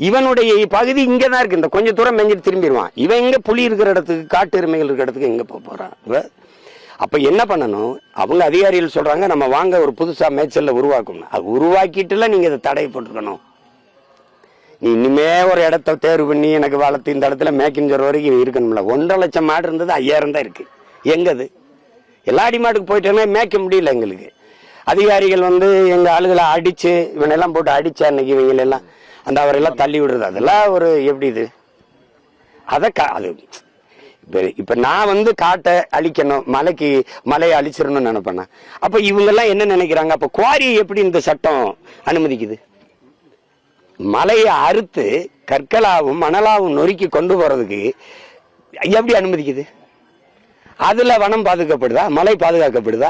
இவனுடைய பகுதி இங்கதான் இருக்கு, இந்த கொஞ்சம் தூரம் மேஞ்சிட்டு திரும்பிடுவான். இவன் எங்க புலி இருக்கிற இடத்துக்கு, காட்டு எருமைகள் இருக்கிற இடத்துக்கு எங்க போறான்? அப்ப என்ன பண்ணணும்? அவங்க அதிகாரிகள் சொல்றாங்க நம்ம வாங்க ஒரு புதுசா மேய்ச்சல்ல உருவாக்கணும். அது உருவாக்கிட்டுல நீங்க இதை தடை போட்டுக்கணும். நீ இனிமே ஒரு இடத்த தேர்வு பண்ணி எனக்கு வளர்த்து இந்த இடத்துல மேய்க்கின்ற வரைக்கும் இருக்கணும்ல. 1.5 லட்சம் மாடு இருந்தது, 5000 தான் இருக்கு. எங்கது? எல்லா அடி மாட்டுக்கு போயிட்டேன்னா மேய்க்க முடியல எங்களுக்கு. அதிகாரிகள் எங்க ஆளுகளை அடிச்சு இவனெல்லாம் போட்டு அடிச்சா அன்னைக்கு இவங்களெல்லாம் அந்த அவரெல்லாம் தள்ளி விடுறது. அதெல்லாம் ஒரு எப்படி இது? அது இப்ப நான் காட்டை அழிக்கணும், மலையை அழிச்சிடணும்னு நினைப்பேன். அப்ப இவங்க எல்லாம் என்ன நினைக்கிறாங்க? அப்ப குவாரியை எப்படி இந்த சட்டம் அனுமதிக்குது? மலையை அறுத்து கற்களாவும் மணலாவும் நொறுக்கி கொண்டு போறதுக்கு எப்படி அனுமதிக்குது? அதுல வனம் பாதுகாக்கப்படுதா? மலை பாதுகாக்கப்படுதா?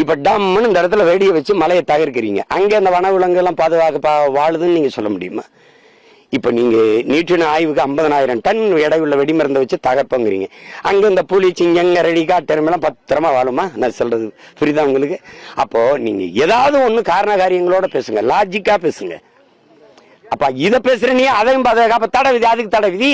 இப்ப டம்னு இந்த இடத்துல வெடியை வச்சு மலையை தகர்க்கிறீங்க. அங்க அந்த வனவிலங்கு எல்லாம் பாதுகாக்க வாழுதுன்னு நீங்க சொல்ல முடியுமா? இப்ப நீங்க நீட்டின ஆய்வுக்கு 50,000 டன் எடையுள்ள வெடிமருந்தை வச்சு தகர்ப்பங்கிறீங்க. அங்க இந்த புலி, சிங்கம், கரடி, காட்டெருமெல்லாம் பத்திரமா வாழுமா? நான் சொல்றது புரியுதா உங்களுக்கு? அப்போ நீங்க ஏதாவது ஒண்ணு காரண காரியங்களோட பேசுங்க, லாஜிக்கா பேசுங்க. அப்ப இத பேசுற நீ அதையும் பாதுகாக்க தடை விதி. அதுக்கு தடை விதி.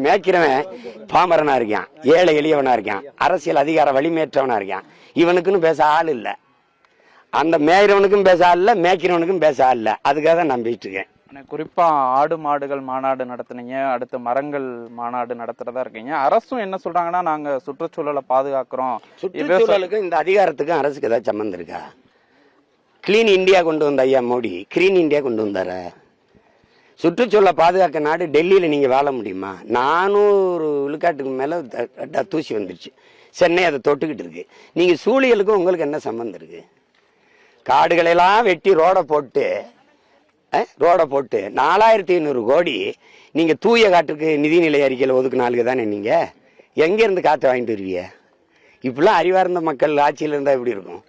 மேய்க்கிறவன் பாமரனா இருக்கான், ஏழை எளியவனா இருக்கான், அரசியல் அதிகார வலிமேற்றவனா இருக்கான். இவனுக்குன்னு பேச ஆள் இல்ல. அந்த மேய்கிறவனுக்கும் பேச ஆள் இல்ல, மேய்க்கிறவனுக்கும் பேச ஆள் இல்ல. அதுக்காக தான் நம்பிட்டு இருக்கேன். குறிப்பா ஆடு மாடுகள் மாநாடு நடத்துனீங்க, அடுத்து மரங்கள் மாநாடு நடத்துறதா இருக்கீங்க. அரசும் என்ன சொல்றாங்கன்னா நாங்க சுற்றுச்சூழலை பாதுகாக்கிறோம். சுற்றுச்சூழலுக்கும் இந்த அதிகாரத்துக்கும் அரசுக்கு ஏதாவது சம்பந்தம் இருக்கா? கிளீன் இந்தியா கொண்டு வந்த ஐயா மோடி கிரீன் இந்தியா கொண்டு வந்தார. சுற்றுச்சூழலை பாதுகாக்க நாடு டெல்லியில நீங்க வாழ முடியுமா? 400 விழுக்காட்டுக்கு மேல தூசி வந்துருச்சு. சென்னை அதை தொட்டுக்கிட்டு இருக்கு. நீங்க சூழியலுக்கும் உங்களுக்கு என்ன சம்பந்தம் இருக்கு? காடுகளெல்லாம் வெட்டி ரோட போட்டு 4500 கோடி நீங்க தூய காற்றுக்கு நிதிநிலை அறிக்கையில் ஒதுக்குனாலுக்கு தானே. நீங்க எங்க இருந்து காற்று வாங்கிட்டு வருவீங்க? இப்பெல்லாம் அறிவார்ந்த மக்கள் ஆட்சியில் இருந்தா எப்படி இருக்கும்?